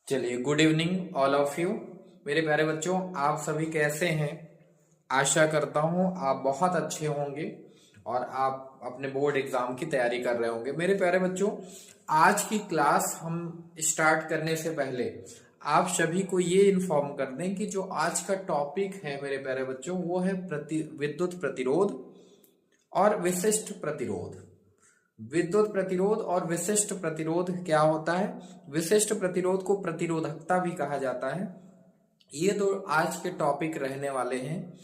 चलिए, good evening all of you. मेरे प्यारे बच्चों, आप सभी कैसे हैं? आशा करता हूं आप बहुत अच्छे होंगे और आप अपने बोर्ड एग्जाम की तैयारी कर रहे होंगे। मेरे प्यारे बच्चों, आज की क्लास हम स्टार्ट करने से पहले आप सभी को ये इन्फॉर्म कर दें कि जो आज का टॉपिक है मेरे प्यारे बच्चों, वो है विद्युत प्रतिरोध और विशिष्ट प्रतिरोध। विद्युत प्रतिरोध और विशिष्ट प्रतिरोध क्या होता है? विशिष्ट प्रतिरोध को प्रतिरोधकता भी कहा जाता है। ये तो आज के टॉपिक रहने वाले हैं।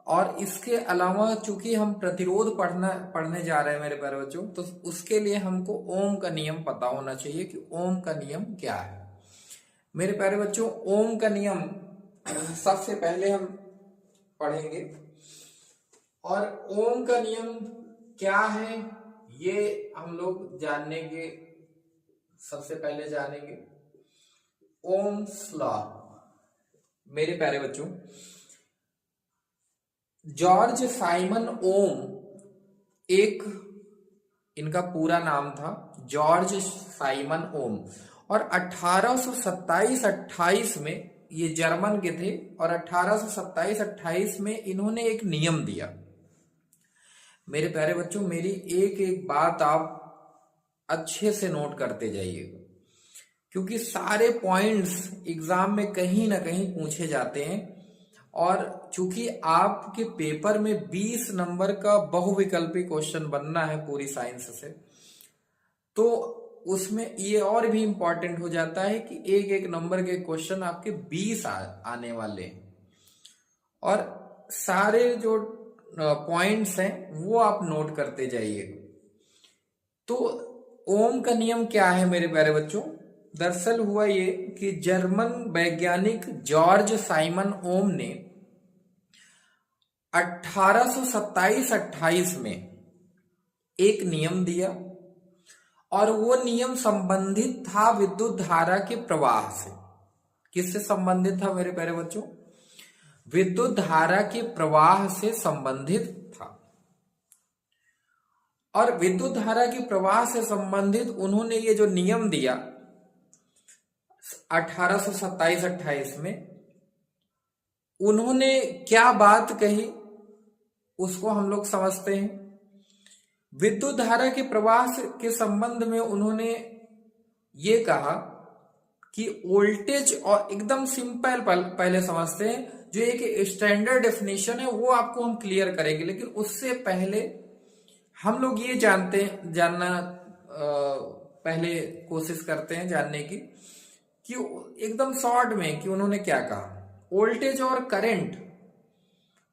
और इसके अलावा चूंकि हम प्रतिरोध पढ़ने जा रहे हैं मेरे प्यारे बच्चों, तो उसके लिए हमको ओम का नियम पता होना चाहिए कि ओम का नियम क्या है। मेरे प्यारे बच्चों, ओम का नियम सबसे पहले हम पढ़ेंगे। और ओम का नियम क्या है ये हम लोग जानने के सबसे पहले जानेंगे ओम्स लॉ। मेरे प्यारे बच्चों, जॉर्ज साइमन ओम, एक इनका पूरा नाम था जॉर्ज साइमन ओम, और 1827-28 में ये जर्मन के थे। और 1827-28 में इन्होंने एक नियम दिया। मेरे प्यारे बच्चों, मेरी एक एक बात आप अच्छे से नोट करते जाइएगा, क्योंकि सारे पॉइंट्स एग्जाम में कहीं ना कहीं पूछे जाते हैं। और चूंकि आपके पेपर में 20 नंबर का बहुविकल्पी क्वेश्चन बनना है पूरी साइंस से, तो उसमें ये और भी इंपॉर्टेंट हो जाता है कि एक एक नंबर के क्वेश्चन आपके 20 आने वाले हैं। और सारे जो पॉइंट्स हैं वो आप नोट करते जाइएगा। तो ओम का नियम क्या है मेरे प्यारे बच्चों? दरअसल हुआ ये कि जर्मन वैज्ञानिक जॉर्ज साइमन ओम ने 1827-28 में एक नियम दिया, और वो नियम संबंधित था विद्युत धारा के प्रवाह से। किससे संबंधित था मेरे प्यारे बच्चों? विद्युत धारा के प्रवाह से संबंधित था। और विद्युत धारा के प्रवाह से संबंधित उन्होंने ये जो नियम दिया 1827-28 में, उन्होंने क्या बात कही उसको हम लोग समझते हैं। विद्युत धारा के प्रवाह के संबंध में उन्होंने ये कहा कि वोल्टेज, और एकदम सिंपल पहले समझते हैं, जो एक स्टैंडर्ड डेफिनेशन है वो आपको हम क्लियर करेंगे, लेकिन उससे पहले हम लोग ये जानना पहले कोशिश करते हैं जानने की कि एकदम शॉर्ट में कि उन्होंने क्या कहा। वोल्टेज और करंट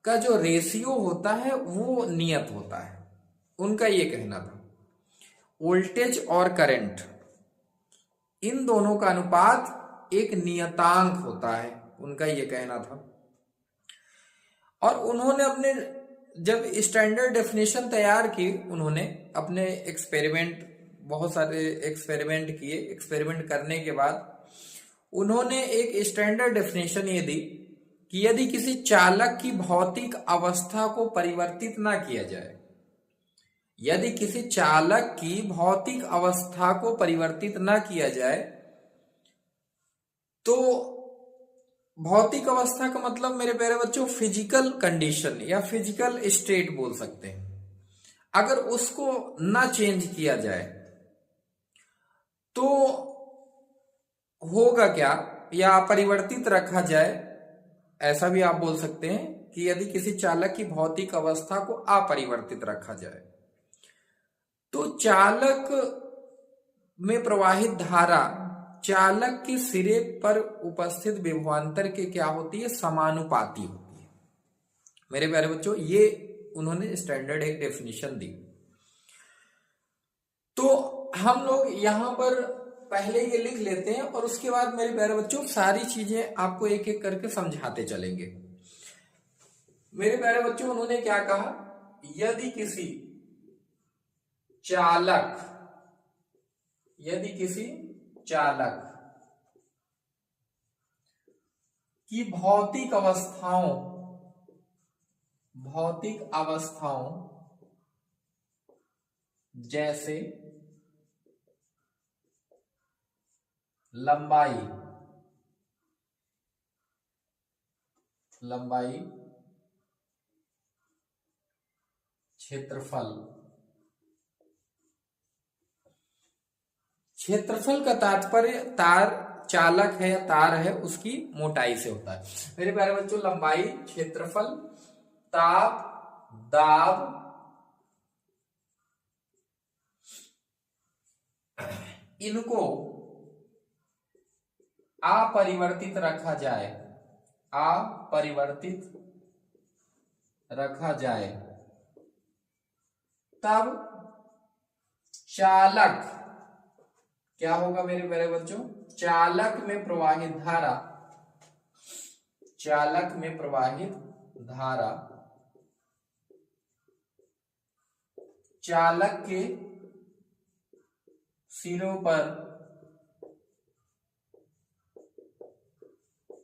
का जो रेशियो होता है वो नियत होता है, उनका ये कहना था। वोल्टेज और करंट, इन दोनों का अनुपात एक नियतांक होता है, उनका ये कहना था। और उन्होंने अपने जब स्टैंडर्ड डेफिनेशन तैयार की, उन्होंने अपने बहुत सारे एक्सपेरिमेंट किए। एक्सपेरिमेंट करने के बाद उन्होंने एक स्टैंडर्ड डेफिनेशन ये दी कि यदि किसी चालक की भौतिक अवस्था को परिवर्तित ना किया जाए, यदि किसी चालक की भौतिक अवस्था को परिवर्तित ना किया जाए, तो भौतिक अवस्था का मतलब मेरे प्यारे बच्चों फिजिकल कंडीशन या फिजिकल स्टेट बोल सकते हैं, अगर उसको ना चेंज किया जाए तो होगा क्या, या अपरिवर्तित रखा जाए, ऐसा भी आप बोल सकते हैं कि यदि किसी चालक की भौतिक अवस्था को अपरिवर्तित रखा जाए, तो चालक में प्रवाहित धारा चालक के सिरे पर उपस्थित विभवांतर के क्या होती है? समानुपाती होती है। मेरे प्यारे बच्चों, ये उन्होंने स्टैंडर्ड एक डेफिनेशन दी। तो हम लोग यहां पर पहले ये लिख लेते हैं, और उसके बाद मेरे प्यारे बच्चों सारी चीजें आपको एक एक करके समझाते चलेंगे। मेरे प्यारे बच्चों, उन्होंने क्या कहा? यदि किसी चालक की भौतिक अवस्थाओं जैसे लंबाई, लंबाई, क्षेत्रफल। क्षेत्रफल का तात्पर्य तार चालक है या तार है उसकी मोटाई से होता है। मेरे प्यारे बच्चों, लंबाई, क्षेत्रफल, ताप, दाब, इनको अपरिवर्तित रखा जाए, अपरिवर्तित रखा जाए, तब चालक क्या होगा मेरे प्यारे बच्चों? चालक में प्रवाहित धारा, चालक में प्रवाहित धारा चालक के सिरों पर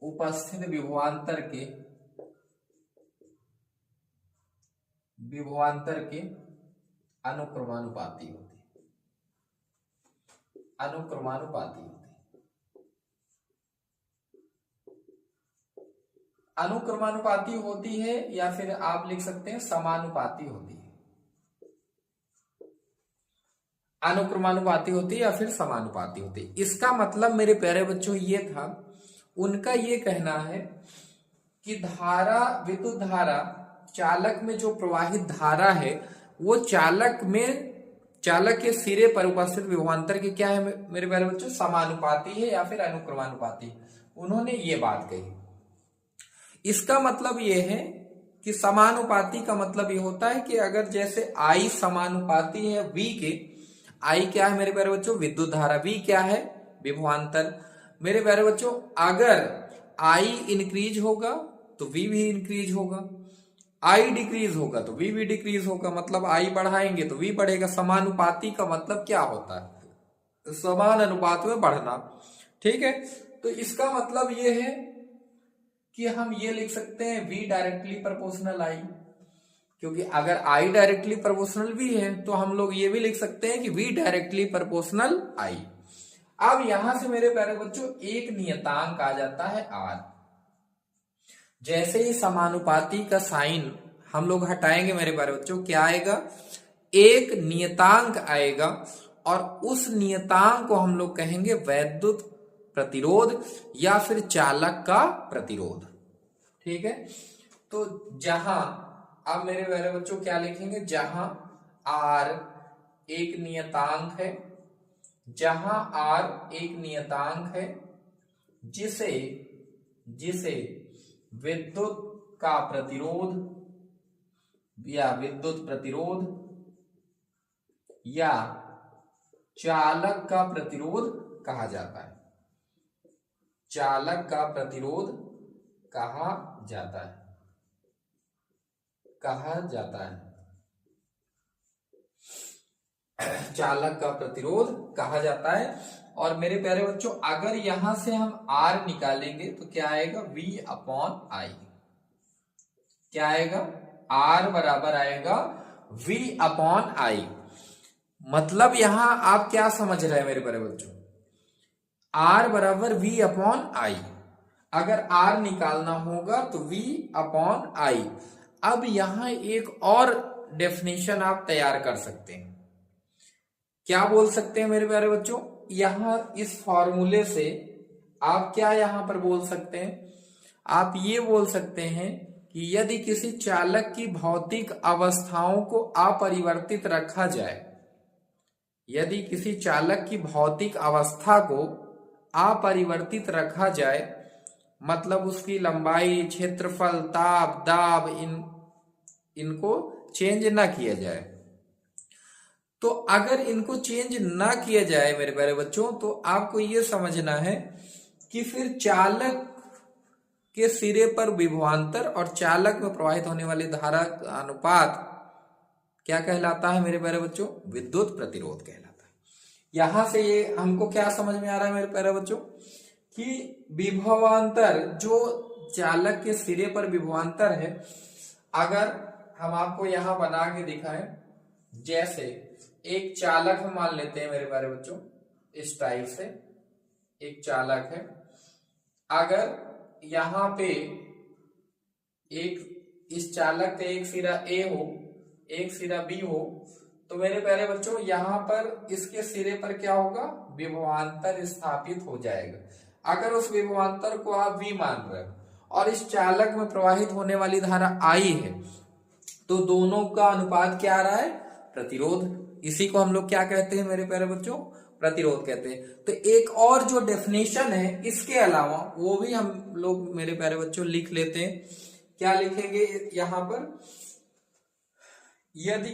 उपस्थित विभवांतर के अनुक्रमानुपाती होती है, अनुक्रमानुपाती होती है। अनुक्रमानुपाती होती है या फिर आप लिख सकते हैं समानुपाती होती है। अनुक्रमानुपाती होती है या फिर समानुपाती होती है। इसका मतलब मेरे प्यारे बच्चों ये था, उनका ये कहना है कि धारा, विद्युत धारा, चालक में जो प्रवाहित धारा है वो चालक के सिरे पर उपस्थित विभवांतर के क्या है मेरे प्यारे बच्चों? समानुपाती है या फिर अनुक्रमानुपाती। उन्होंने ये बात कही। इसका मतलब ये है कि समानुपाती का मतलब ये होता है कि अगर जैसे I समानुपाती है V के, I क्या है मेरे प्यारे बच्चों? विद्युत धारा। V क्या है? विभवांतर। मेरे प्यारे बच्चों, अगर I इंक्रीज होगा तो V भी इंक्रीज होगा, I डिक्रीज होगा तो V भी डिक्रीज होगा। मतलब I बढ़ाएंगे तो V बढ़ेगा। समानुपाती का मतलब क्या होता है? समान अनुपात में बढ़ना। ठीक है, तो इसका मतलब ये है कि हम ये लिख सकते हैं V डायरेक्टली प्रोपोर्शनल I, क्योंकि अगर I डायरेक्टली प्रोपोर्शनल V है तो हम लोग ये भी लिख सकते हैं कि V डायरेक्टली प्रोपोर्शनल I। अब यहां से मेरे प्यारे बच्चों एक नियतांक आ जाता है R। जैसे ही समानुपाती का साइन हम लोग हटाएंगे मेरे प्यारे बच्चों, क्या आएगा? एक नियतांक आएगा और उस नियतांक को हम लोग कहेंगे वैद्युत प्रतिरोध या फिर चालक का प्रतिरोध। ठीक है, तो जहां, अब मेरे प्यारे बच्चों क्या लिखेंगे? जहां R एक नियतांक है, जहां R एक नियतांक है जिसे विद्युत का प्रतिरोध या विद्युत प्रतिरोध या चालक का प्रतिरोध कहा जाता है, चालक का प्रतिरोध कहा जाता है, चालक का प्रतिरोध कहा जाता है। और मेरे प्यारे बच्चों, अगर यहां से हम R निकालेंगे तो क्या आएगा? V upon I। क्या आएगा? R बराबर आएगा V अपॉन I। मतलब यहां आप क्या समझ रहे हैं मेरे प्यारे बच्चों? R बराबर V अपॉन I। अगर R निकालना होगा तो V अपॉन I। अब यहां एक और डेफिनेशन आप तैयार कर सकते हैं। क्या बोल सकते हैं मेरे प्यारे बच्चों? यहां इस फॉर्मूले से आप क्या यहां पर बोल सकते हैं? आप ये बोल सकते हैं कि यदि किसी चालक की भौतिक अवस्थाओं को अपरिवर्तित रखा जाए, यदि किसी चालक की भौतिक अवस्था को अपरिवर्तित रखा जाए, मतलब उसकी लंबाई, क्षेत्रफल, ताप, दाब इनको चेंज ना किया जाए, तो अगर इनको चेंज ना किया जाए मेरे प्यारे बच्चों, तो आपको यह समझना है कि फिर चालक के सिरे पर विभवांतर और चालक में प्रवाहित होने वाली धारा का अनुपात क्या कहलाता है मेरे प्यारे बच्चों? विद्युत प्रतिरोध कहलाता है। यहां से ये हमको क्या समझ में आ रहा है मेरे प्यारे बच्चों कि विभवांतर, जो चालक के सिरे पर विभवांतर है, अगर हम आपको यहां बना के दिखाएं, जैसे एक चालक हम मान लेते हैं मेरे प्यारे बच्चों, इस टाइप से एक चालक है। अगर यहां पे एक इस चालक का एक सिरा ए हो, एक सिरा बी हो, तो मेरे प्यारे बच्चों यहां पर इसके सिरे पर क्या होगा, विभवांतर स्थापित हो जाएगा। अगर उस विभवांतर को आप V मान रहे हो और इस चालक में प्रवाहित होने वाली धारा I है, तो दोनों का अनुपात क्या आ रहा है, प्रतिरोध। इसी को हम लोग क्या कहते हैं मेरे प्यारे बच्चों, प्रतिरोध कहते हैं। तो एक और जो डेफिनेशन है इसके अलावा वो भी हम लोग मेरे प्यारे बच्चों लिख लेते हैं। क्या लिखेंगे यहां पर, यदि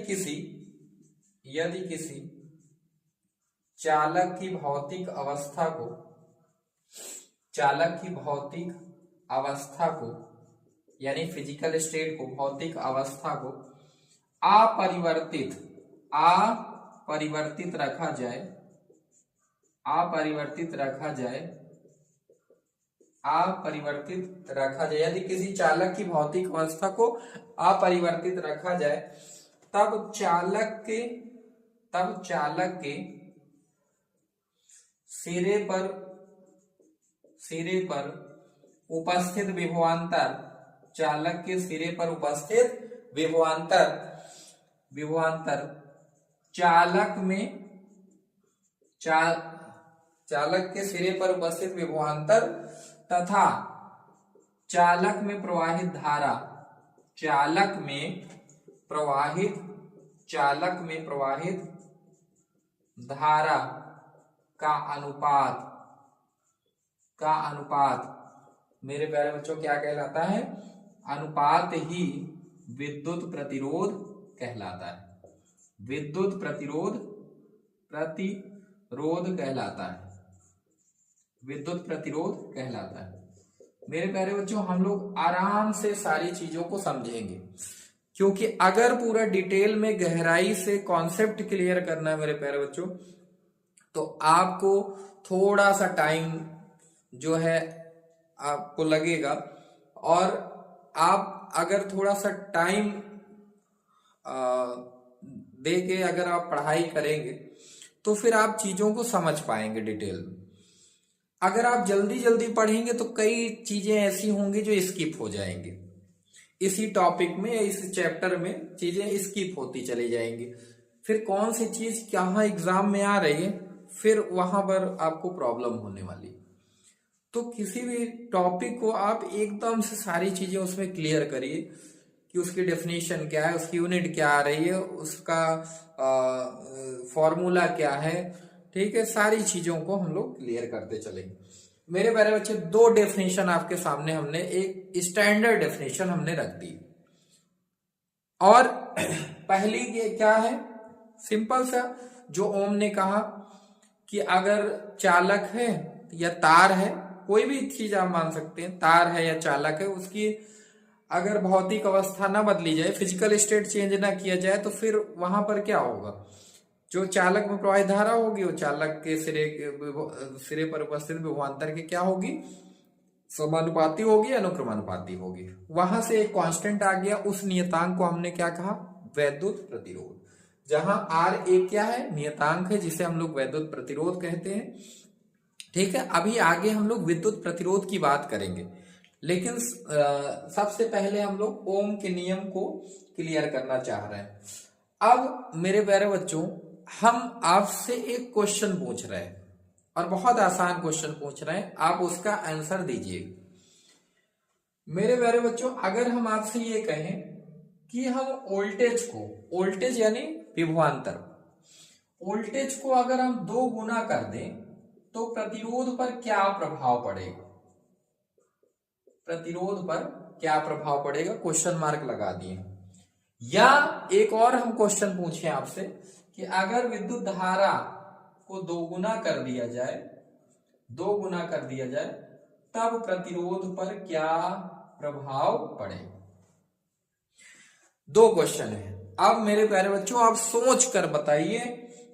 किसी चालक की भौतिक अवस्था को यानी फिजिकल स्टेट को, भौतिक अवस्था को अपरिवर्तित रखा जाए, यदि किसी चालक की भौतिक अवस्था को अपरिवर्तित रखा जाए, तब चालक के सिरे पर उपस्थित विभवांतर, चालक के सिरे पर उपस्थित विभवांतर चालक के सिरे पर उपस्थित विभवांतर तथा चालक में प्रवाहित धारा का अनुपात मेरे प्यारे बच्चों क्या कहलाता है, अनुपात ही विद्युत प्रतिरोध कहलाता है। विद्युत प्रतिरोध कहलाता है। मेरे प्यारे बच्चों हम लोग आराम से सारी चीजों को समझेंगे, क्योंकि अगर पूरा डिटेल में गहराई से कॉन्सेप्ट क्लियर करना है मेरे प्यारे बच्चों, तो आपको थोड़ा सा टाइम जो है आपको लगेगा। और आप अगर थोड़ा सा टाइम दे के अगर आप पढ़ाई करेंगे तो फिर आप चीजों को समझ पाएंगे डिटेल में। अगर आप जल्दी जल्दी पढ़ेंगे तो कई चीजें ऐसी होंगी जो स्किप हो जाएंगी, इसी टॉपिक में, इस चैप्टर में चीजें स्किप होती चली जाएंगी। फिर कौन सी चीज कहाँ एग्जाम में आ रही है, फिर वहां पर आपको प्रॉब्लम होने वाली। तो किसी भी टॉपिक को आप एकदम से सारी चीजें उसमें क्लियर करिए कि उसकी डेफिनेशन क्या है, उसकी यूनिट क्या आ रही है, उसका फॉर्मूला क्या है, ठीक है। सारी चीजों को हम लोग क्लियर करते चलेंगे। मेरे प्यारे बच्चे, दो डेफिनेशन आपके सामने हमने, एक स्टैंडर्ड डेफिनेशन हमने रख दी, और पहली क्या है, सिंपल सा, जो ओम ने कहा कि अगर चालक है या तार है, कोई भी चीज आप मान सकते हैं, तार है या चालक है, उसकी अगर भौतिक अवस्था ना बदली जाए, फिजिकल स्टेट चेंज ना किया जाए, तो फिर वहां पर क्या होगा, जो चालक में प्रवाहित धारा होगी वो चालक के सिरे पर उपस्थित विभवांतर के क्या होगी, समानुपाती होगी, अनुक्रमानुपाती होगी। वहां से एक कांस्टेंट आ गया, उस नियतांक को हमने क्या कहा, वैद्युत प्रतिरोध। जहां R एक क्या है, नियतांक है, जिसे हम लोग वैद्युत प्रतिरोध कहते हैं, ठीक है। अभी आगे हम लोग विद्युत प्रतिरोध की बात करेंगे, लेकिन सबसे पहले हम लोग ओम के नियम को क्लियर करना चाह रहे हैं। अब मेरे प्यारे बच्चों, हम आपसे एक क्वेश्चन पूछ रहे हैं, और बहुत आसान क्वेश्चन पूछ रहे हैं, आप उसका आंसर दीजिए। मेरे प्यारे बच्चों, अगर हम आपसे ये कहें कि हम वोल्टेज यानी विभवांतर, वोल्टेज को अगर हम 2 गुना कर दें तो प्रतिरोध पर क्या प्रभाव पड़ेगा, क्वेश्चन मार्क लगा दिए। या एक और हम क्वेश्चन पूछे आपसे कि अगर विद्युत धारा को 2 गुना कर दिया जाए तब प्रतिरोध पर क्या प्रभाव पड़ेगा। 2 क्वेश्चन है। अब मेरे प्यारे बच्चों, आप सोच कर बताइए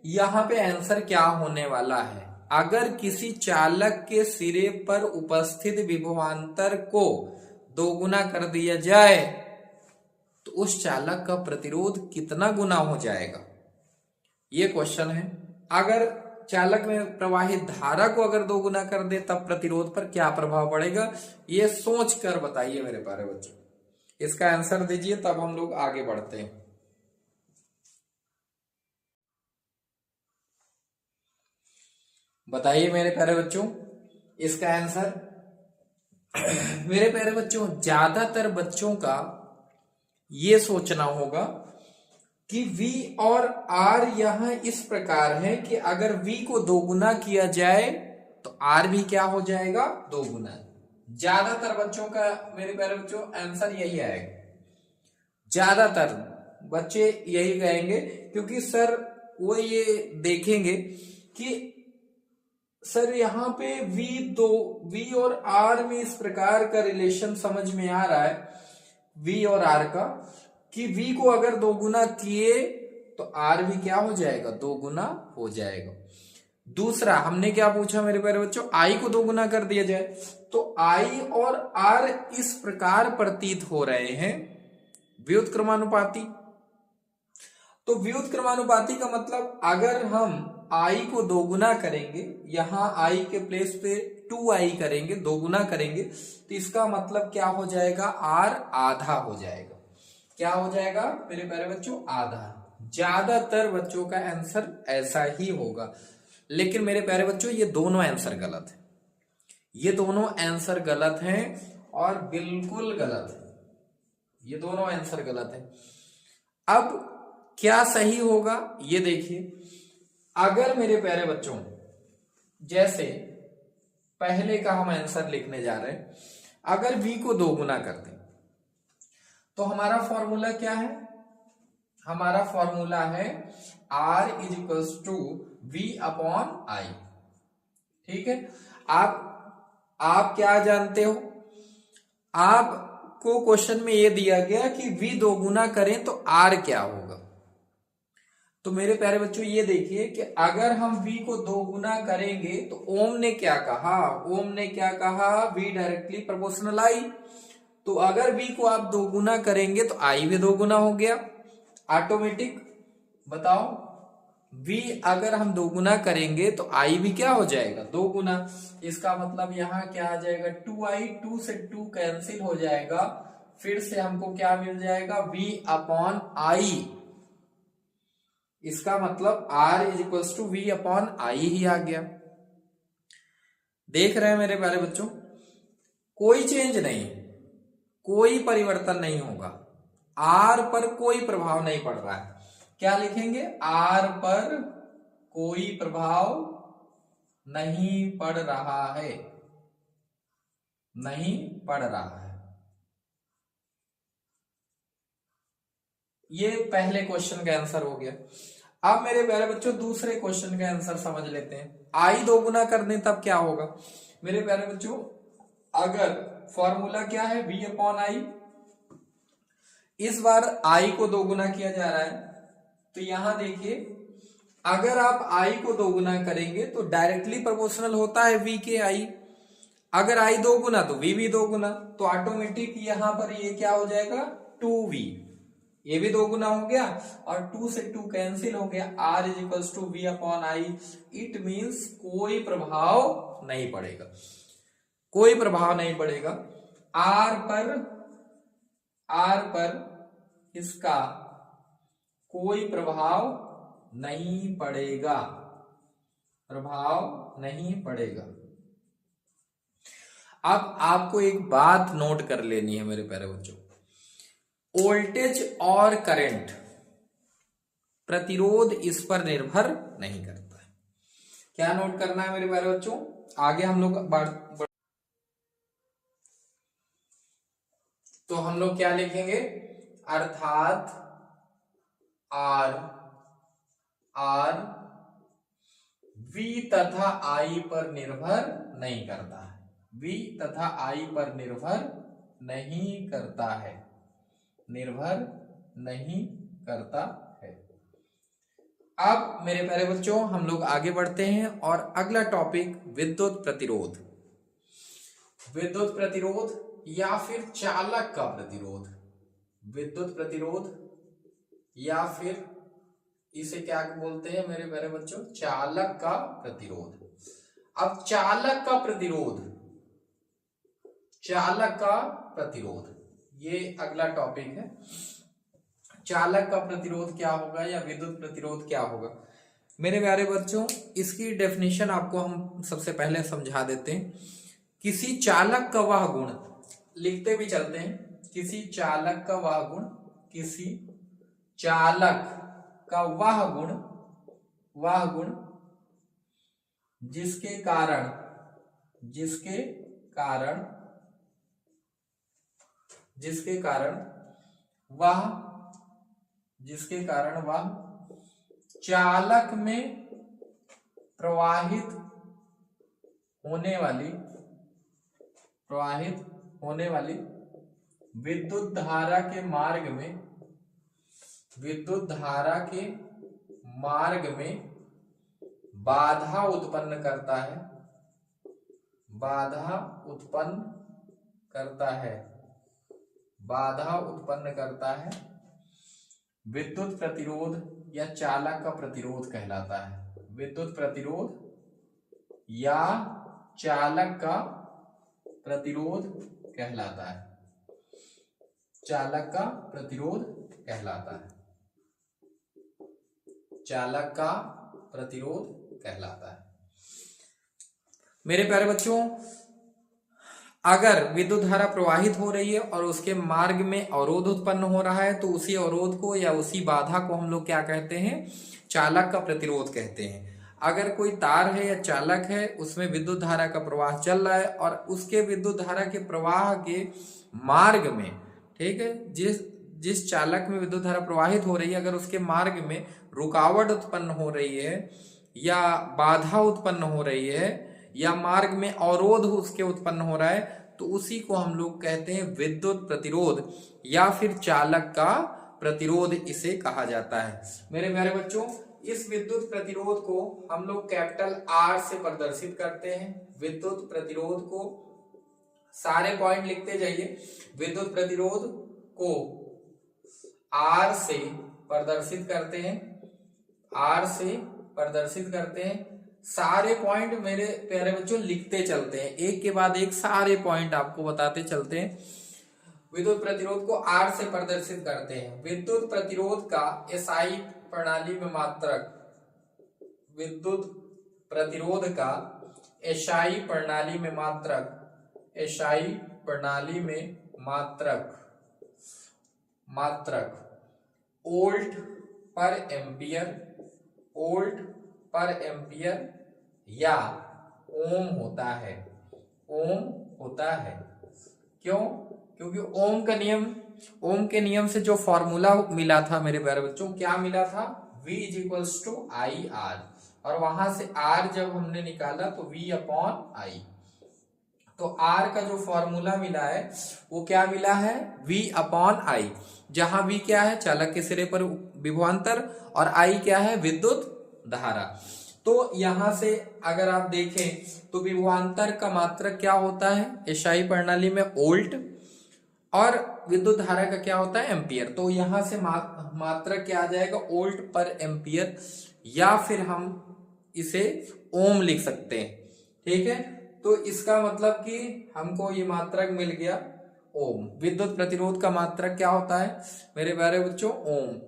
यहां पे आंसर क्या होने वाला है। अगर किसी चालक के सिरे पर उपस्थित विभवांतर को 2 गुना कर दिया जाए तो उस चालक का प्रतिरोध कितना गुना हो जाएगा, ये क्वेश्चन है। अगर चालक में प्रवाहित धारा को अगर 2 गुना कर दे तब प्रतिरोध पर क्या प्रभाव पड़ेगा, ये सोच कर बताइए मेरे प्यारे बच्चों। इसका आंसर दीजिए, तब हम लोग आगे बढ़ते हैं। बताइए मेरे प्यारे बच्चों इसका आंसर। मेरे प्यारे बच्चों, ज्यादातर बच्चों का ये सोचना होगा कि v और r यहां इस प्रकार है कि अगर v को दोगुना किया जाए तो r भी क्या हो जाएगा, दोगुना। ज्यादातर बच्चों का मेरे प्यारे बच्चों आंसर यही आएगा। ज्यादातर बच्चे यही कहेंगे, क्योंकि सर वो ये देखेंगे कि सर यहाँ पे v और r में इस प्रकार का रिलेशन समझ में आ रहा है, v और r का, कि v को अगर दोगुना किए तो r भी क्या हो जाएगा, दोगुना हो जाएगा। दूसरा हमने क्या पूछा मेरे प्यारे बच्चों, i को दोगुना कर दिया जाए, तो i और r इस प्रकार प्रतीत हो रहे हैं व्युत्क्रमानुपाती। तो व्युत्क्रमानुपाती का मतलब अगर हम i को दोगुना करेंगे, यहां i के प्लेस पे 2i करेंगे, दोगुना करेंगे, तो इसका मतलब क्या हो जाएगा, r आधा हो जाएगा। क्या हो जाएगा मेरे प्यारे बच्चों, आधा। ज्यादातर बच्चों का आंसर ऐसा ही होगा, लेकिन मेरे प्यारे बच्चों ये दोनों आंसर गलत है। ये दोनों आंसर गलत हैं और बिल्कुल गलत है, ये दोनों आंसर गलत है। अब क्या सही होगा ये देखिए। अगर मेरे प्यारे बच्चों जैसे पहले का हम आंसर लिखने जा रहे हैं, अगर v को दोगुना कर दें तो हमारा फॉर्मूला क्या है, हमारा फॉर्मूला है r is equals to v upon i। ठीक है, आप क्या जानते हो, आपको क्वेश्चन में ये दिया गया कि v दोगुना करें तो r क्या होगा। तो मेरे प्यारे बच्चों ये देखिए कि अगर हम v को दोगुना करेंगे तो ओम ने क्या कहा, ओम ने क्या कहा, v डायरेक्टली प्रोपोर्शनल i। तो अगर v को आप दोगुना करेंगे तो i भी दोगुना हो गया ऑटोमेटिक। बताओ v अगर हम दोगुना करेंगे तो i भी क्या हो जाएगा, दोगुना। इसका मतलब यहाँ क्या आ जाएगा, 2i, 2 से 2 कैंसिल हो जाएगा, फिर से हमको क्या मिल जाएगा, v अपॉन i। इसका मतलब r is equals to v upon i ही आ गया। देख रहे हैं मेरे प्यारे बच्चों, कोई चेंज नहीं, कोई परिवर्तन नहीं होगा, r पर कोई प्रभाव नहीं पड़ रहा है। क्या लिखेंगे, r पर कोई प्रभाव नहीं पड़ रहा है, नहीं पड़ रहा है। ये पहले क्वेश्चन का आंसर हो गया। अब मेरे प्यारे बच्चों दूसरे क्वेश्चन का आंसर समझ लेते हैं। आई दोगुना कर दें तब क्या होगा मेरे प्यारे बच्चों, अगर फॉर्मूला क्या है, v अपॉन आई। इस बार आई को दोगुना किया जा रहा है, तो यहां देखिए अगर आप आई को दोगुना करेंगे तो डायरेक्टली प्रोपोर्शनल होता है v के आई। अगर आई दोगुना तो v भी दोगुना, तो ऑटोमेटिक यहां पर ये क्या हो जाएगा, 2v। ये भी दोगुना हो गया और 2 से 2 कैंसिल हो गया, r is equals to v upon I. It means कोई प्रभाव नहीं पड़ेगा, कोई प्रभाव नहीं पड़ेगा r पर इसका कोई प्रभाव नहीं पड़ेगा, प्रभाव नहीं पड़ेगा। अब आपको एक बात नोट कर लेनी है मेरे प्यारे बच्चों, वोल्टेज और करंट प्रतिरोध इस पर निर्भर नहीं करता है। क्या नोट करना है मेरे प्यारे बच्चों, आगे हम लोग तो हम लोग क्या लिखेंगे, अर्थात R V तथा I पर निर्भर नहीं करता है, V तथा I पर निर्भर नहीं करता है, निर्भर नहीं करता है। अब मेरे प्यारे बच्चों हम लोग आगे बढ़ते हैं और अगला टॉपिक विद्युत प्रतिरोध। विद्युत प्रतिरोध या फिर चालक का प्रतिरोध, विद्युत प्रतिरोध या फिर इसे क्या बोलते हैं मेरे प्यारे बच्चों, चालक का प्रतिरोध। अब चालक का प्रतिरोध, चालक का प्रतिरोध ये अगला टॉपिक है, चालक का प्रतिरोध क्या होगा या विद्युत प्रतिरोध क्या होगा। मेरे प्यारे बच्चों, इसकी डेफिनेशन आपको हम सबसे पहले समझा देते हैं। किसी चालक का वह गुण, लिखते भी चलते हैं, किसी चालक का वह गुण, किसी चालक का वह गुण जिसके कारण वह चालक में प्रवाहित होने वाली विद्युत धारा के मार्ग में बाधा उत्पन्न करता है, विद्युत प्रतिरोध या चालक का प्रतिरोध कहलाता है। विद्युत प्रतिरोध या चालक का प्रतिरोध कहलाता है, चालक का प्रतिरोध कहलाता है। मेरे प्यारे बच्चों, अगर विद्युत धारा प्रवाहित हो रही है और उसके मार्ग में अवरोध उत्पन्न हो रहा है तो उसी अवरोध को या उसी बाधा को हम लोग क्या कहते हैं, चालक का प्रतिरोध कहते हैं। अगर कोई तार है या चालक है, उसमें विद्युत धारा का प्रवाह चल रहा है और उसके विद्युत धारा के प्रवाह के मार्ग में, ठीक है, जिस चालक में विद्युत धारा प्रवाहित हो रही है, अगर उसके मार्ग में रुकावट उत्पन्न हो रही है या बाधा उत्पन्न हो रही है या मार्ग में अवरोध उसके उत्पन्न हो रहा है, तो उसी को हम लोग कहते हैं विद्युत प्रतिरोध या फिर चालक का प्रतिरोध इसे कहा जाता है। मेरे प्यारे बच्चों, इस विद्युत प्रतिरोध को हम लोग कैपिटल R से प्रदर्शित करते हैं। विद्युत प्रतिरोध को सारे पॉइंट लिखते जाइए। विद्युत प्रतिरोध को R से प्रदर्शित करते हैं, सारे पॉइंट मेरे प्यारे बच्चों लिखते चलते हैं, एक के बाद एक सारे पॉइंट आपको बताते चलते हैं। विद्युत प्रतिरोध को R से प्रदर्शित करते हैं। विद्युत प्रतिरोध का एसआई प्रणाली में मात्रक, विद्युत प्रतिरोध का एसआई प्रणाली में मात्रक वोल्ट पर एम्पियर या ओम होता है। क्यों? क्योंकि ओम के नियम से जो फॉर्मूला मिला था मेरे प्यारे बच्चों, क्या मिला था, V = IR, और वहां से R जब हमने निकाला तो V/I। तो R का जो फॉर्मूला मिला है वो क्या मिला है, V/I, जहां V क्या है, चालक के सिरे पर विभवांतर, और I क्या है, विद्युत धारा। तो यहां से अगर आप देखें तो विभवांतर का मात्रक क्या होता है एसआई प्रणाली में, वोल्ट, और विद्युत धारा का क्या होता है, एम्पियर। तो यहां से मात्रक क्या आ जाएगा, वोल्ट पर एम्पियर, या फिर हम इसे ओम लिख सकते हैं। ठीक है, तो इसका मतलब कि हमको ये मात्रक मिल गया ओम। विद्युत प्रतिरोध का मात्रक क्या होता है मेरे प्यारे बच्चों, ओम।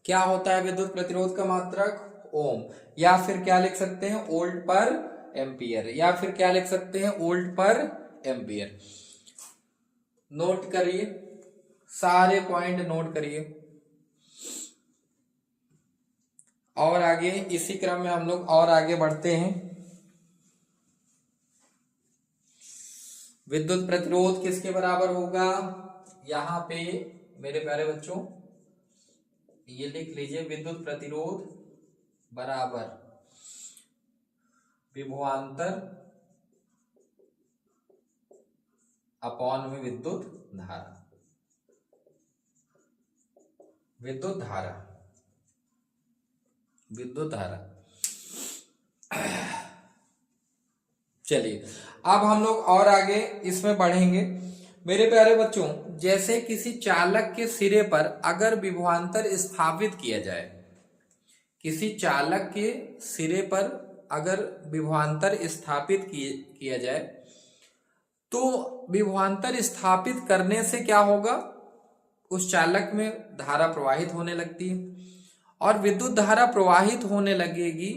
क्या होता है विद्युत प्रतिरोध का मात्रक, ओम। या फिर क्या लिख सकते हैं, वोल्ट पर एम्पियर, या फिर क्या लिख सकते हैं, वोल्ट पर एम्पियर। नोट करिए, सारे पॉइंट नोट करिए। और आगे इसी क्रम में हम लोग और आगे बढ़ते हैं। विद्युत प्रतिरोध किसके बराबर होगा, यहां पे मेरे प्यारे बच्चों ये लिख लीजिए, विद्युत प्रतिरोध बराबर विभवांतर अपॉन में विद्युत धारा। चलिए अब हम लोग और आगे इसमें बढ़ेंगे। मेरे प्यारे बच्चों, जैसे किसी चालक के सिरे पर अगर विभवांतर स्थापित किया जाए, किसी चालक के सिरे पर अगर विभवांतर स्थापित किया जाए तो विभवांतर स्थापित करने से क्या होगा, उस चालक में धारा प्रवाहित होने लगती है, और विद्युत धारा प्रवाहित होने लगेगी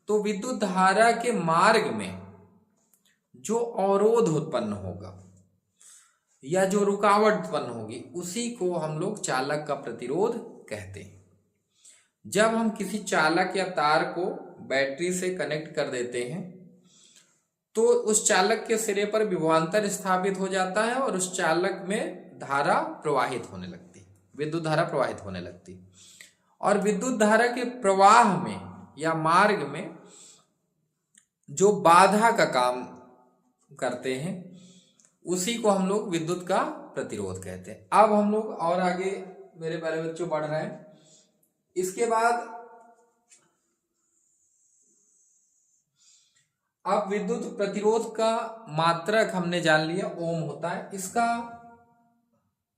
तो विद्युत धारा के मार्ग में जो अवरोध उत्पन्न होगा या जो रुकावट उत्पन्न होगी उसी को हम लोग चालक का प्रतिरोध कहते हैं। जब हम किसी चालक या तार को बैटरी से कनेक्ट कर देते हैं तो उस चालक के सिरे पर विभवांतर स्थापित हो जाता है और उस चालक में धारा प्रवाहित होने लगती है, विद्युत धारा प्रवाहित होने लगती है। और विद्युत धारा के प्रवाह में या मार्ग में जो बाधा का काम करते हैं उसी को हम लोग विद्युत का प्रतिरोध कहते हैं। अब हम लोग और आगे मेरे प्यारे बच्चों बढ़ रहे हैं। इसके बाद अब विद्युत प्रतिरोध का मात्रक हमने जान लिया, ओम होता है, इसका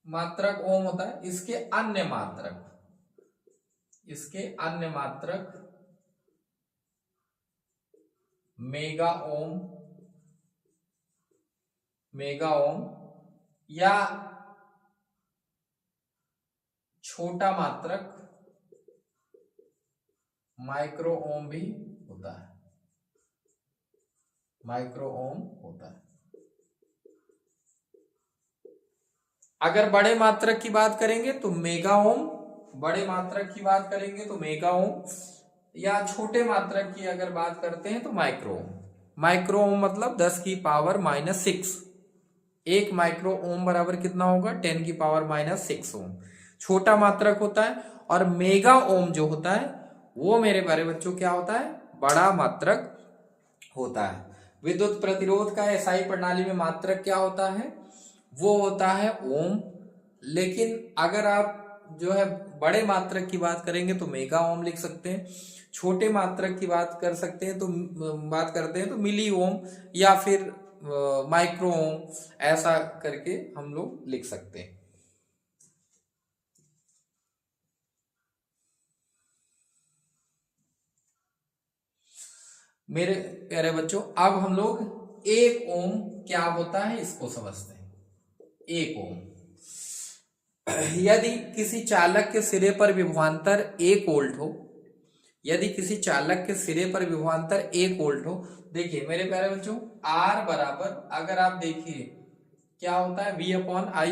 मात्रक ओम होता है। इसके अन्य मात्रक मेगा ओम या छोटा मात्रक माइक्रो ओम भी होता है, माइक्रो ओम होता है। अगर बड़े मात्रक की बात करेंगे तो मेगा ओम, बड़े मात्रक की बात करेंगे तो मेगा ओम, या छोटे मात्रक की अगर बात करते हैं तो माइक्रो ओम। माइक्रो ओम मतलब 10⁻⁻6। 1 माइक्रो ओम बराबर कितना होगा, 10⁻⁻6 ओम छोटा मात्रक होता है। और मेगा ओम जो होता है वो मेरे प्यारे बच्चों क्या होता है, बड़ा मात्रक होता है। विद्युत प्रतिरोध का एसआई प्रणाली में मात्रक क्या होता है, वो होता है ओम। लेकिन अगर आप जो है बड़े मात्रक की बात करेंगे तो मेगा ओम लिख सकते हैं, छोटे मात्रक की बात करते हैं तो मिली ओम या फिर माइक्रो ओम, ऐसा करके हम लोग लिख सकते हैं। मेरे प्यारे बच्चों अब हम लोग 1 ओम क्या होता है इसको समझते हैं। 1 ओम, यदि किसी चालक के सिरे पर विभवांतर 1 वोल्ट हो, यदि किसी चालक के सिरे पर विभवांतर 1 वोल्ट हो, देखिए मेरे प्यारे बच्चों R बराबर, अगर आप देखिए क्या होता है V/I,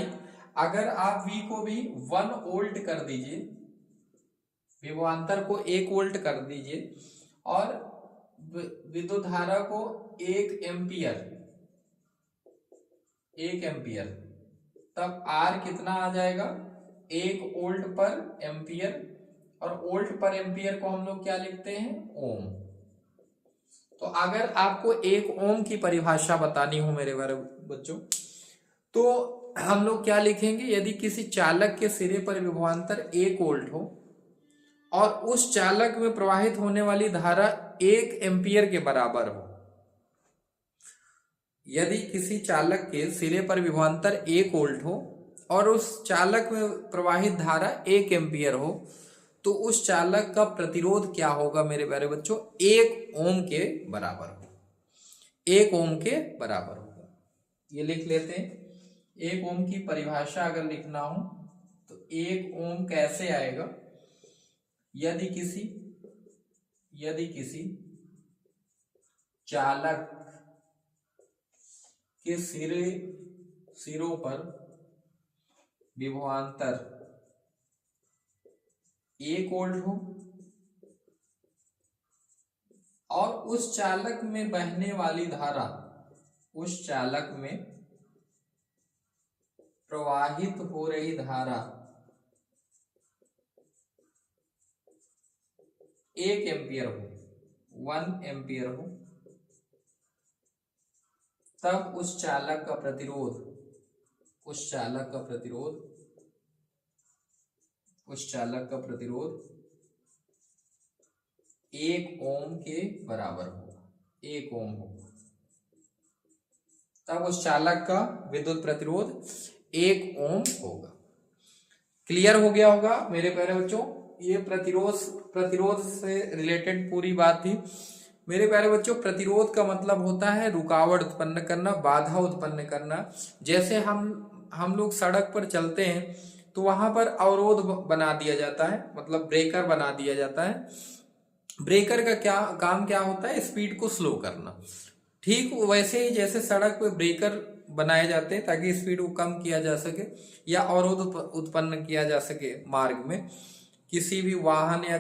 अगर आप V को भी 1 वोल्ट कर दीजिए, विभवांतर को 1 वोल्ट कर दीजिए और विद्युत धारा को 1 एम्पियर, तब R कितना आ जाएगा, 1 वोल्ट पर एम्पियर, और वोल्ट पर एम्पियर को हम लोग क्या लिखते हैं, ओम। तो अगर आपको 1 ओम की परिभाषा बतानी हो मेरे प्यारे बच्चों तो हम लोग क्या लिखेंगे, यदि किसी चालक के सिरे पर विभवांतर 1 वोल्ट हो और उस चालक में प्रवाहित होने वाली धारा 1 एम्पियर के बराबर हो, यदि किसी चालक के सिरे पर विभवांतर 1 वोल्ट हो और उस चालक में प्रवाहित धारा 1 एम्पियर हो, तो उस चालक का प्रतिरोध क्या होगा मेरे प्यारे बच्चों, 1 ओम के बराबर हो, 1 ओम के बराबर होगा। ये लिख लेते हैं। 1 ओम की परिभाषा अगर लिखना हो तो 1 ओम कैसे आएगा, यदि किसी चालक के सिरों पर विभवांतर 1 वोल्ट हो और उस चालक में बहने वाली धारा, उस चालक में प्रवाहित हो रही धारा 1 एम्पियर हो, 1 एम्पियर हो, तब उस चालक का प्रतिरोध 1 ओम के बराबर होगा, 1 ओम होगा, तब उस चालक का विद्युत प्रतिरोध 1 ओम होगा। क्लियर हो गया होगा मेरे प्यारे बच्चों, ये प्रतिरोध से रिलेटेड पूरी बात थी। मेरे प्यारे बच्चों, प्रतिरोध का मतलब होता है रुकावट उत्पन्न करना, बाधा उत्पन्न करना। जैसे हम लोग सड़क पर चलते हैं तो वहां पर अवरोध बना दिया जाता है, मतलब ब्रेकर बना दिया जाता है। ब्रेकर का क्या काम क्या होता है? स्पीड को स्लो करना। ठीक वैसे ही जैसे सड़क पे ब्रेकर बनाए जाते हैं ताकि स्पीड को कम किया जा सके या अवरोध उत्पन्न किया जा सके मार्ग में, किसी भी वाहन या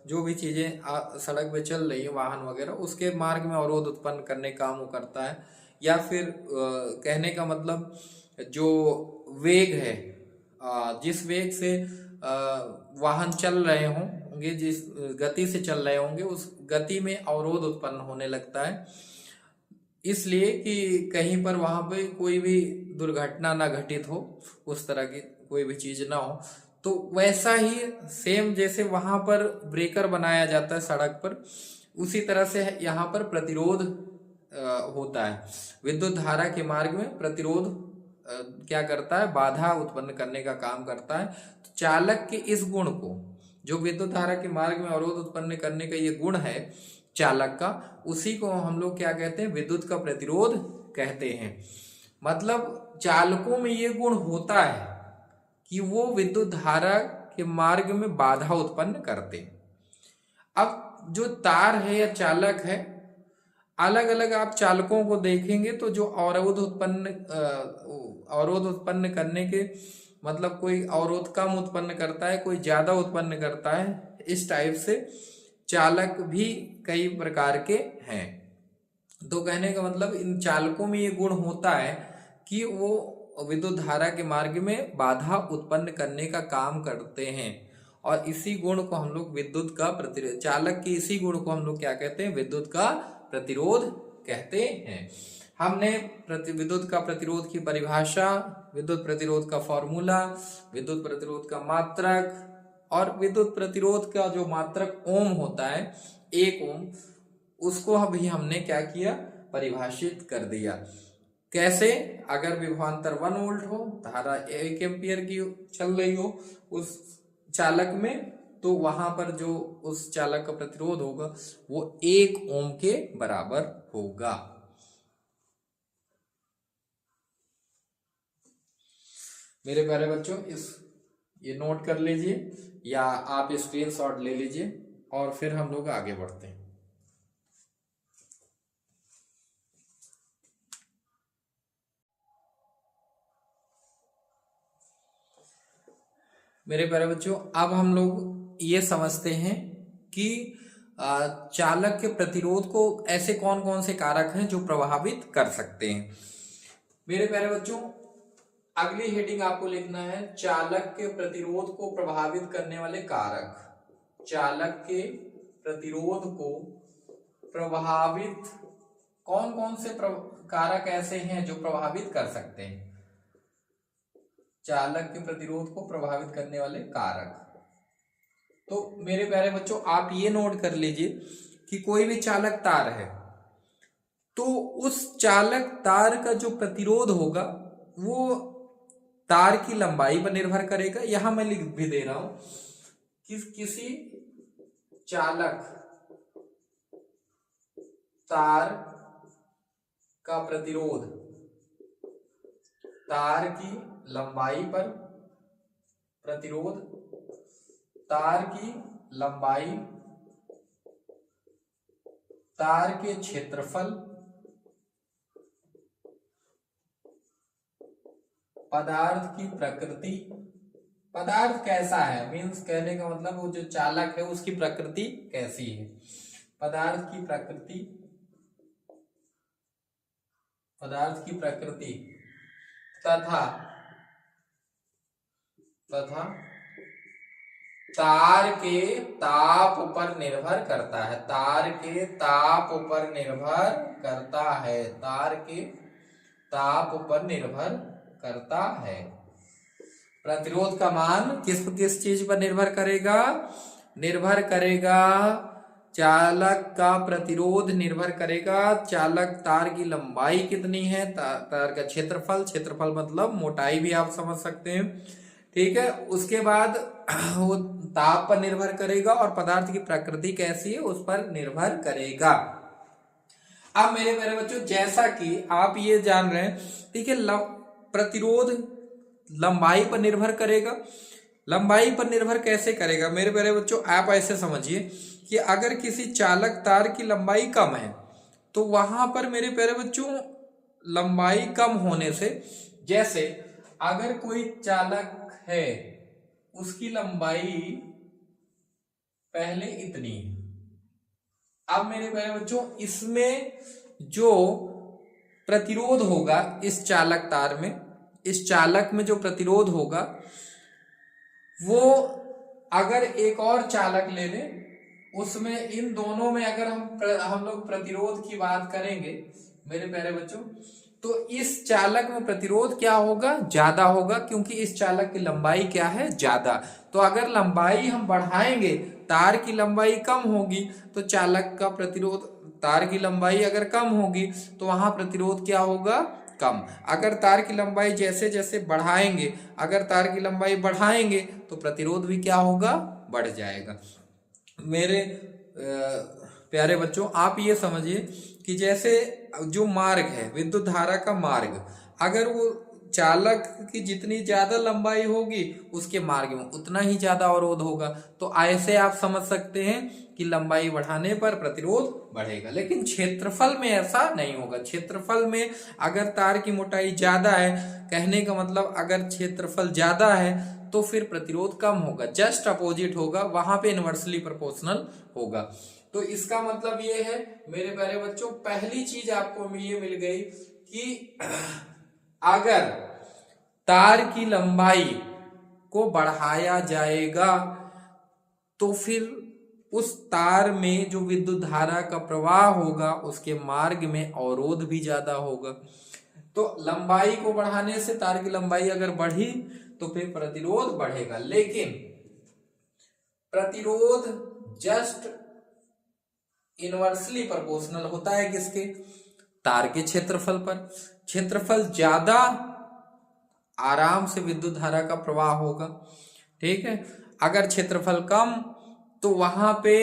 जो भी चीजें सड़क पे चल रही है, वाहन वगैरह, उसके मार्ग में अवरोध उत्पन्न करने का काम वो करता है। या फिर कहने का मतलब जो वेग है, जिस वेग से वाहन चल रहे होंगे, जिस गति से चल रहे होंगे, उस गति में अवरोध उत्पन्न होने लगता है, इसलिए कि कहीं पर वहां पे कोई भी दुर्घटना ना घटित हो, उस तरह की कोई भी चीज ना हो। तो वैसा ही सेम जैसे वहां पर ब्रेकर बनाया जाता है सड़क पर, उसी तरह से यहाँ पर प्रतिरोध होता है। विद्युत धारा के मार्ग में प्रतिरोध क्या करता है? बाधा उत्पन्न करने का काम करता है। तो चालक के इस गुण को, जो विद्युत धारा के मार्ग में अवरोध उत्पन्न करने का ये गुण है चालक का, उसी को हम लोग क्या कहते हैं? विद्युत का प्रतिरोध कहते हैं। मतलब चालकों में ये गुण होता है कि वो विद्युत धारा के मार्ग में बाधा उत्पन्न करते हैं। अब जो तार है या चालक है, अलग अलग आप चालकों को देखेंगे तो जो अवरोध उत्पन्न करने के मतलब कोई अवरोध कम उत्पन्न करता है, कोई ज्यादा उत्पन्न करता है, इस टाइप से चालक भी कई प्रकार के हैं। तो कहने का मतलब इन चालकों में ये गुण होता है कि वो विद्युत धारा के मार्ग में बाधा उत्पन्न करने का काम करते हैं, और इसी गुण को हम लोग विद्युत का प्रतिरोध, चालक के इसी गुण को हम लोग क्या कहते हैं? विद्युत का प्रतिरोध कहते हैं। हमने विद्युत का प्रतिरोध की परिभाषा, विद्युत प्रतिरोध का फॉर्मूला, विद्युत प्रतिरोध का मात्रक, और विद्युत प्रतिरोध का जो मात्रक ओम होता है, 1 ओम, उसको अभी हमने क्या किया? परिभाषित कर दिया। कैसे? अगर विभवांतर 1 वोल्ट हो, धारा 1 एम्पियर की चल रही हो उस चालक में, तो वहां पर जो उस चालक का प्रतिरोध होगा वो 1 ओम के बराबर होगा। मेरे प्यारे बच्चों, ये नोट कर लीजिए या आप स्क्रीनशॉट ले लीजिए और फिर हम लोग आगे बढ़ते हैं। मेरे प्यारे बच्चों, अब हम लोग ये समझते हैं कि चालक के प्रतिरोध को ऐसे कौन कौन से कारक हैं जो प्रभावित कर सकते हैं। मेरे प्यारे बच्चों, अगली हेडिंग आपको लिखना है चालक के प्रतिरोध को प्रभावित करने वाले कारक। चालक के प्रतिरोध को प्रभावित कौन कौन से कारक ऐसे हैं जो प्रभावित कर सकते हैं? चालक के प्रतिरोध को प्रभावित करने वाले कारक। तो मेरे प्यारे बच्चों, आप ये नोट कर लीजिए कि कोई भी चालक तार है, तो उस चालक तार का जो प्रतिरोध होगा वो तार की लंबाई पर निर्भर करेगा। यहां मैं लिख भी दे रहा हूं कि किसी चालक तार का प्रतिरोध तार की लंबाई पर, प्रतिरोध तार की लंबाई, तार के क्षेत्रफल, पदार्थ की प्रकृति। पदार्थ कैसा है, मीन्स कहने का मतलब वो जो चालक है उसकी प्रकृति कैसी है, पदार्थ की प्रकृति, पदार्थ की प्रकृति तथा तार के ताप पर निर्भर करता है। तार के ताप पर निर्भर करता है, तार के ताप पर निर्भर करता है। प्रतिरोध का मान किस चीज पर निर्भर करेगा? निर्भर करेगा, चालक का प्रतिरोध निर्भर करेगा चालक तार की लंबाई कितनी है, तार का क्षेत्रफल, क्षेत्रफल मतलब मोटाई भी आप समझ सकते हैं, ठीक है। उसके बाद वो ताप पर निर्भर करेगा और पदार्थ की प्रकृति कैसी है उस पर निर्भर करेगा। अब मेरे प्यारे बच्चों, जैसा कि आप ये जान रहे हैं, ठीक है, प्रतिरोध लंबाई पर निर्भर करेगा। लंबाई पर निर्भर कैसे करेगा मेरे प्यारे बच्चों, आप ऐसे समझिए कि अगर किसी चालक तार की लंबाई कम है तो वहां पर मेरे प्यारे बच्चों लंबाई कम होने से, जैसे अगर कोई चालक है उसकी लंबाई पहले इतनी, अब मेरे प्यारे बच्चों इसमें जो प्रतिरोध होगा इस चालक तार में, इस चालक में जो प्रतिरोध होगा वो अगर एक और चालक ले लें, उसमें इन दोनों में अगर हम लोग प्रतिरोध की बात करेंगे मेरे प्यारे बच्चों, तो इस चालक में प्रतिरोध क्या होगा, ज्यादा होगा, क्योंकि इस चालक की लंबाई क्या है, ज्यादा। तो अगर लंबाई हम बढ़ाएंगे, तार की लंबाई कम होगी तो चालक का प्रतिरोध, तार की लंबाई अगर कम होगी तो वहां प्रतिरोध क्या होगा, कम। अगर तार की लंबाई जैसे जैसे बढ़ाएंगे, अगर तार की लंबाई बढ़ाएंगे तो प्रतिरोध भी क्या होगा, बढ़ जाएगा। मेरे प्यारे बच्चों, आप ये समझिए कि जैसे जो मार्ग है, विद्युत धारा का मार्ग, अगर वो चालक की जितनी ज्यादा लंबाई होगी उसके मार्ग में उतना ही ज्यादा अवरोध होगा। तो ऐसे आप समझ सकते हैं कि लंबाई बढ़ाने पर प्रतिरोध बढ़ेगा, लेकिन क्षेत्रफल में ऐसा नहीं होगा। क्षेत्रफल में अगर तार की मोटाई ज्यादा है, कहने का मतलब अगर क्षेत्रफल ज्यादा है तो फिर प्रतिरोध कम होगा, जस्ट अपोजिट होगा, वहां पे इनवर्सली प्रोपोर्शनल होगा। तो इसका मतलब ये है मेरे प्यारे बच्चों, पहली चीज आपको ये मिल गई कि अगर तार की लंबाई को बढ़ाया जाएगा तो फिर उस तार में जो विद्युत धारा का प्रवाह होगा उसके मार्ग में अवरोध भी ज्यादा होगा। तो लंबाई को बढ़ाने से तार की लंबाई अगर बढ़ी तो फिर प्रतिरोध बढ़ेगा, लेकिन प्रतिरोध जस्ट इनवर्सली प्रोपोर्शनल होता है किसके, तार के क्षेत्रफल पर। क्षेत्रफल ज्यादा, आराम से विद्युत धारा का प्रवाह होगा, ठीक है। अगर क्षेत्रफल कम तो वहां पे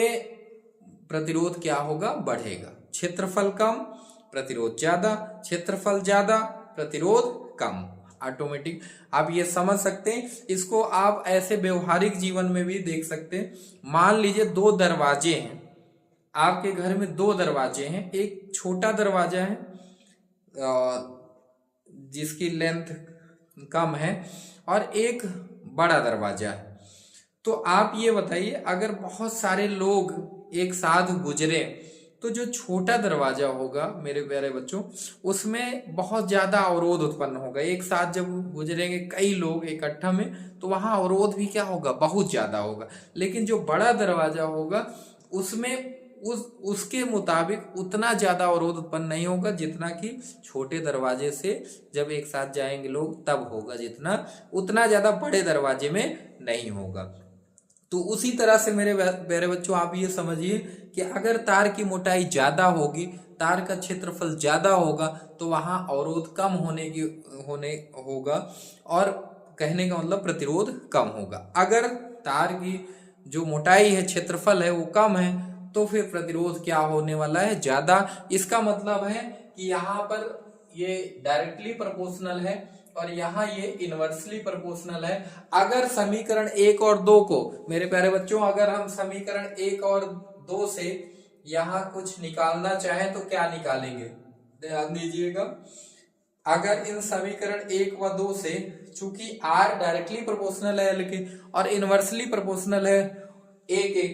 प्रतिरोध क्या होगा, बढ़ेगा। क्षेत्रफल कम, प्रतिरोध ज्यादा, क्षेत्रफल ज्यादा, प्रतिरोध कम, ऑटोमेटिक। आप ये समझ सकते हैं। इसको आप ऐसे व्यवहारिक जीवन में भी देख सकते हैं। मान लीजिए दो दरवाजे हैं, आपके घर में दो दरवाजे हैं, एक छोटा दरवाजा है जिसकी लेंथ कम है और एक बड़ा दरवाजा है। तो आप ये बताइए, अगर बहुत सारे लोग एक साथ गुजरे तो जो छोटा दरवाजा होगा मेरे प्यारे बच्चों, उसमें बहुत ज्यादा अवरोध उत्पन्न होगा। एक साथ जब गुजरेंगे कई लोग इकट्ठा में तो वहां अवरोध भी क्या होगा, बहुत ज्यादा होगा। लेकिन जो बड़ा दरवाजा होगा उसमें उसके मुताबिक उतना ज्यादा अवरोध उत्पन्न नहीं होगा जितना कि छोटे दरवाजे से जब एक साथ जाएंगे लोग तब होगा, जितना उतना ज्यादा बड़े दरवाजे में नहीं होगा। तो उसी तरह से मेरे प्यारे बच्चों, आप ये समझिए कि अगर तार की मोटाई ज्यादा होगी, तार का क्षेत्रफल ज्यादा होगा तो वहां अवरोध कम होने होगा और कहने का मतलब प्रतिरोध कम होगा। अगर तार की जो मोटाई है, क्षेत्रफल है, वो कम है तो फिर प्रतिरोध क्या होने वाला है, ज्यादा। इसका मतलब है कि यहाँ पर ये डायरेक्टली प्रोपोर्शनल है और यहाँ ये इनवर्सली प्रोपोर्शनल है। अगर समीकरण 1 और 2 को मेरे प्यारे बच्चों, अगर हम समीकरण 1 और 2 से यहाँ कुछ निकालना चाहें तो क्या निकालेंगे, ध्यान दीजिएगा। अगर इन समीकरण 1 व 2 से, चूंकि R डायरेक्टली प्रोपोर्शनल है L के और इनवर्सली प्रोपोर्शनल है A के,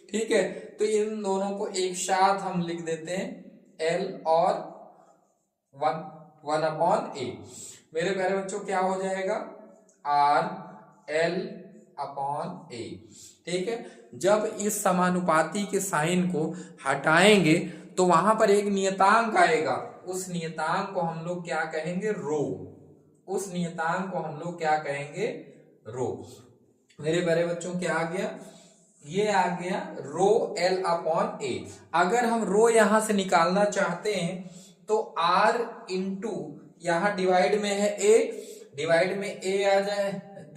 ठीक है, तो इन दोनों को एक साथ हम लिख देते हैं L और 1/A। मेरे प्यारे बच्चों क्या हो जाएगा, R/L/A, ठीक है। जब इस समानुपाती के साइन को हटाएंगे तो वहां पर एक नियतांक आएगा, उस नियतांक को हम लोग क्या कहेंगे, रो। उस नियतांक को हम लोग क्या कहेंगे, रो। मेरे प्यारे बच्चों क्या आ गया, ये आ गया रो L/A। अगर हम रो यहां से निकालना चाहते हैं तो R इंटू, यहां डिवाइड में है A, डिवाइड में A आ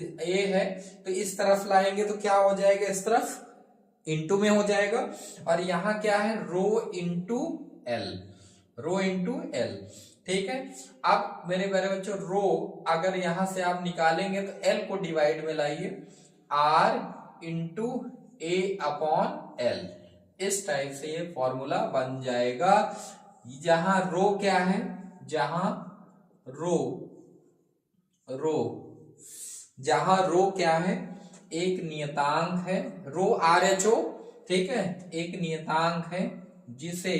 ए है तो इस तरफ लाएंगे तो क्या हो जाएगा, इस तरफ इंटू में हो जाएगा। और यहाँ क्या है, rho into L, rho into L. ठीक है, अब मेरे प्यारे बच्चों रो अगर यहां से आप निकालेंगे तो एल को डिवाइड में लाइए, R into A upon L, इस टाइप से ये फॉर्मूला बन जाएगा। जहां रो क्या है, जहां रो जहां रो क्या है, एक नियतांक है, रो आर एच ओ, ठीक है, एक नियतांक है जिसे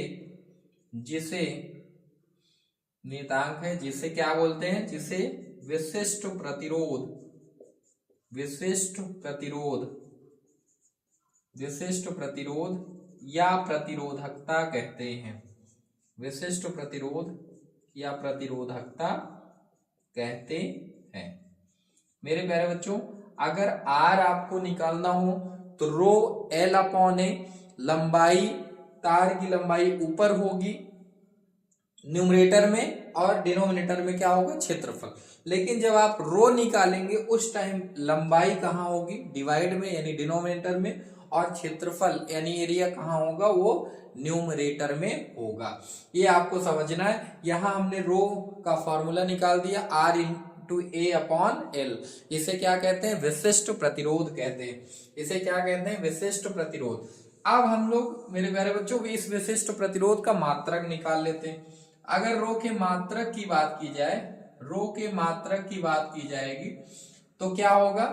नियतांक है जिसे क्या बोलते हैं, जिसे विशिष्ट प्रतिरोध या प्रतिरोधकता कहते हैं, विशिष्ट प्रतिरोध या प्रतिरोधकता कहते हैं। मेरे प्यारे बच्चों अगर आर आपको निकालना हो तो रो एल अपॉन ए, लंबाई, तार की लंबाई ऊपर होगी न्यूमरेटर में और डिनोमिनेटर में क्या होगा, क्षेत्रफल। लेकिन जब आप रो निकालेंगे उस टाइम लंबाई कहाँ होगी, डिवाइड में यानी डिनोमिनेटर में, और क्षेत्रफल यानी एरिया कहाँ होगा, वो न्यूमरेटर में होगा। ये आपको समझना है। यहां हमने रो का फॉर्मूला निकाल दिया, R into A upon L. इसे क्या कहते हैं, विशिष्ट प्रतिरोध कहते हैं। इसे क्या कहते हैं, विशिष्ट प्रतिरोध। अब हम लोग मेरे प्यारे बच्चों इस विशिष्ट प्रतिरोध का मात्रक निकाल लेते हैं। अगर रो के मात्रक की बात की जाए, रो के मात्रक की बात की जाएगी तो क्या होगा,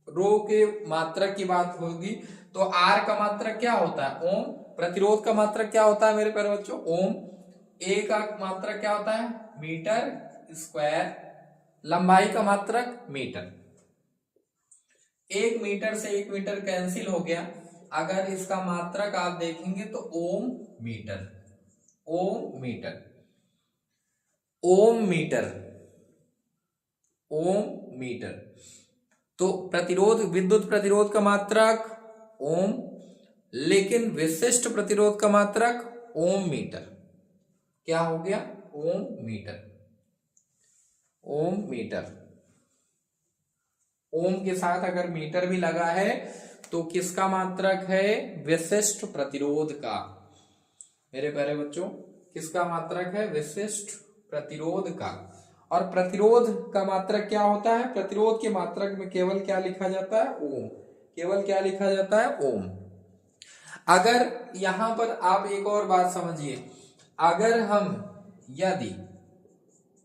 रो के मात्रक की बात होगी तो आर का मात्रक क्या होता है, ओम। प्रतिरोध का मात्रक क्या होता है मेरे प्यारे बच्चों, ओम। ए का मात्रक क्या होता है, मीटर स्क्वायर। लंबाई का मात्रक मीटर। 1 मीटर से 1 मीटर कैंसिल हो गया। अगर इसका मात्रक आप देखेंगे तो ओम मीटर, ओम मीटर, ओम मीटर, ओम मीटर। तो प्रतिरोध, विद्युत प्रतिरोध का मात्रक ओम, लेकिन विशिष्ट प्रतिरोध का मात्रक ओम मीटर। क्या हो गया, ओम मीटर, ओम मीटर। ओम के साथ अगर मीटर भी लगा है तो किसका मात्रक है, विशिष्ट प्रतिरोध का। मेरे प्यारे बच्चों किसका मात्रक है, विशिष्ट प्रतिरोध का। और प्रतिरोध का मात्रक क्या होता है, प्रतिरोध के मात्रक में केवल क्या लिखा जाता है, ओम। केवल क्या लिखा जाता है, ओम। अगर यहां पर आप एक और बात समझिए, अगर हम यदि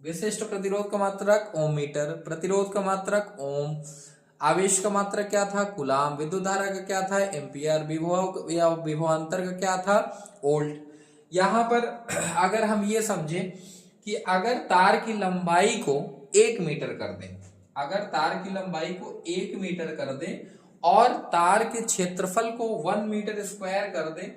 विशिष्ट प्रतिरोध का मात्रक ओम मीटर, प्रतिरोध का मात्रक ओम, आवेश का मात्रक क्या था, कूलाम, विद्युत धारा का क्या था, एम्पियर, विभव या विभवांतर का क्या था, वोल्ट। यहां पर अगर हम ये समझे कि अगर तार की लंबाई को 1 मीटर कर दें, अगर तार की लंबाई को 1 मीटर कर दें और तार के क्षेत्रफल को 1 मीटर स्क्वायर कर दें,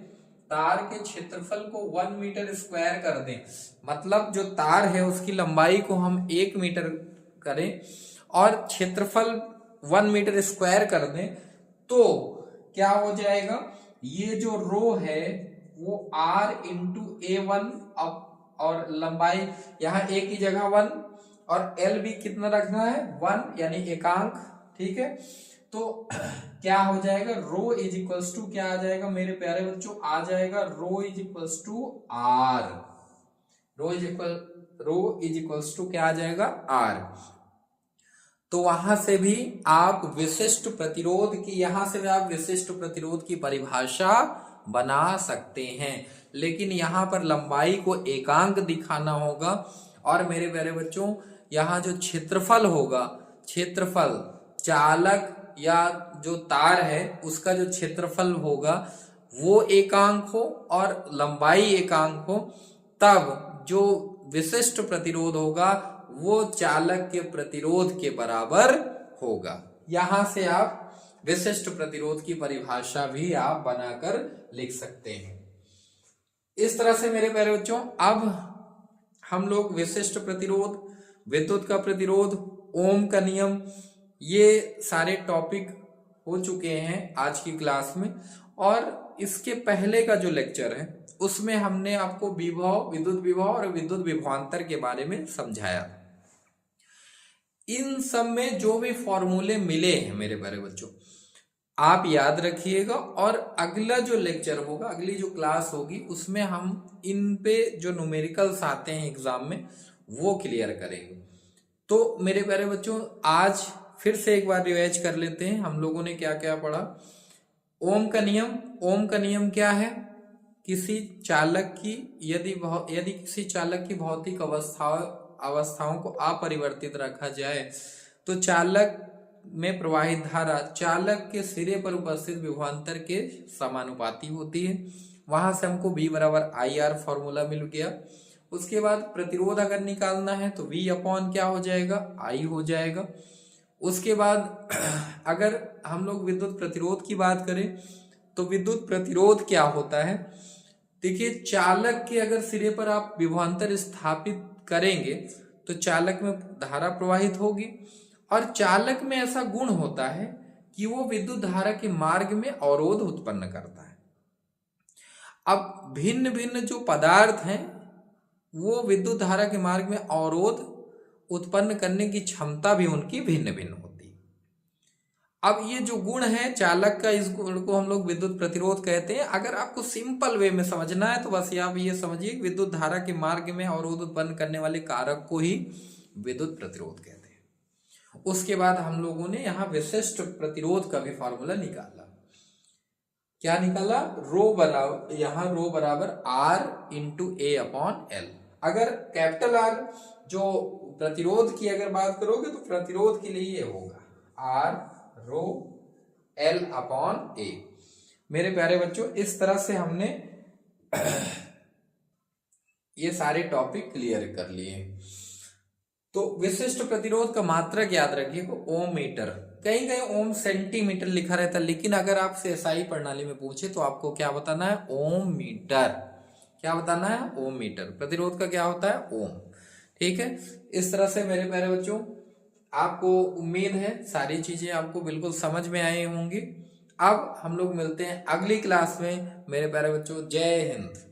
तार के क्षेत्रफल को 1 मीटर स्क्वायर कर दें, मतलब जो तार है उसकी लंबाई को हम 1 मीटर करें और क्षेत्रफल 1 मीटर स्क्वायर कर दें, तो क्या हो जाएगा, ये जो रो है वो r इंटू A1 और लंबाई यहाँ a की जगह 1 और l भी कितना रखना है, 1 यानी एकांक। ठीक है, तो क्या हो जाएगा, रो इज इक्वल्स टू क्या आ जाएगा मेरे प्यारे बच्चों, आ जाएगा rho is equals to R. Rho is equals to क्या आ जाएगा, आर। तो वहां से भी आप विशिष्ट प्रतिरोध की, यहां से भी आप विशिष्ट प्रतिरोध की परिभाषा बना सकते हैं, लेकिन यहां पर लंबाई को एकांक दिखाना होगा। और मेरे प्यारे बच्चों यहाँ जो क्षेत्रफल होगा, क्षेत्रफल चालक या जो तार है उसका जो क्षेत्रफल होगा वो एकांक हो और लंबाई एकांक हो, तब जो विशिष्ट प्रतिरोध होगा वो चालक के प्रतिरोध के बराबर होगा। यहां से आप विशिष्ट प्रतिरोध की परिभाषा भी आप बनाकर लिख सकते हैं। इस तरह से मेरे प्यारे बच्चों अब हम लोग विशिष्ट प्रतिरोध, विद्युत का प्रतिरोध, ओम का नियम, ये सारे टॉपिक हो चुके हैं आज की क्लास में। और इसके पहले का जो लेक्चर है उसमें हमने आपको विभव, विद्युत विभव और विद्युत विभवांतर के बारे में समझाया। इन सब में जो भी फॉर्मूले मिले हैं मेरे प्यारे बच्चों, आप याद रखिएगा, और अगला जो लेक्चर होगा, अगली जो क्लास होगी, उसमें हम इन पे जो न्यूमेरिकल्स आते हैं एग्जाम में वो क्लियर करेंगे। तो मेरे प्यारे बच्चों, आज फिर से एक बार रिवाइज कर लेते हैं हम लोगों ने क्या क्या पढ़ा। ओम का नियम, ओम का नियम क्या है? किसी चालक की यदि किसी चालक की भौतिक अवस्थाओं को अपरिवर्तित रखा जाए तो चालक में प्रवाहित धारा चालक के सिरे पर उपस्थित विभवांतर के समानुपाती होती है। वहां से हमको V बराबर IR फॉर्मूला मिल गया। उसके बाद प्रतिरोध अगर निकालना है तो V अपॉन क्या हो जाएगा? I हो जाएगा। उसके बाद अगर हम लोग विद्युत प्रतिरोध की बात करें तो विद्युत प्रतिरोध क्या होता है? देखिए, चालक के अगर सिरे पर आप विभवांतर स्थापित करेंगे तो चालक में धारा प्रवाहित होगी, और चालक में ऐसा गुण होता है कि वो विद्युत धारा के मार्ग में अवरोध उत्पन्न करता है। अब भिन्न भिन्न जो पदार्थ हैं वो विद्युत धारा के मार्ग में अवरोध उत्पन्न करने की क्षमता भी उनकी भिन्न भिन्न होती है। अब ये जो गुण है चालक का, इस गुण को हम लोग विद्युत प्रतिरोध कहते हैं। अगर आपको सिंपल वे में समझना है तो बस आप ये समझिए विद्युत धारा के मार्ग में अवरोध उत्पन्न करने वाले कारक को ही विद्युत प्रतिरोध कहते हैं। उसके बाद हम लोगों ने यहाँ विशिष्ट प्रतिरोध का भी फॉर्मूला निकाला। क्या निकाला? रो बराबर R into A upon L। अगर कैपिटल R जो प्रतिरोध की अगर बात करोगे तो प्रतिरोध के लिए ये होगा R rho L upon A। मेरे प्यारे बच्चों, इस तरह से हमने ये सारे टॉपिक क्लियर कर लिए। तो विशिष्ट प्रतिरोध का मात्रक याद रखिए, ओम मीटर। कहीं कहीं ओम सेंटीमीटर लिखा रहता है, लेकिन अगर आपसे SI प्रणाली में पूछे तो आपको क्या बताना है? ओम मीटर। क्या बताना है? ओम मीटर। प्रतिरोध का क्या होता है? ओम। ठीक है, इस तरह से मेरे प्यारे बच्चों, आपको उम्मीद है सारी चीजें आपको बिल्कुल समझ में आई होंगी। अब हम लोग मिलते हैं अगली क्लास में मेरे प्यारे बच्चों। जय हिंद।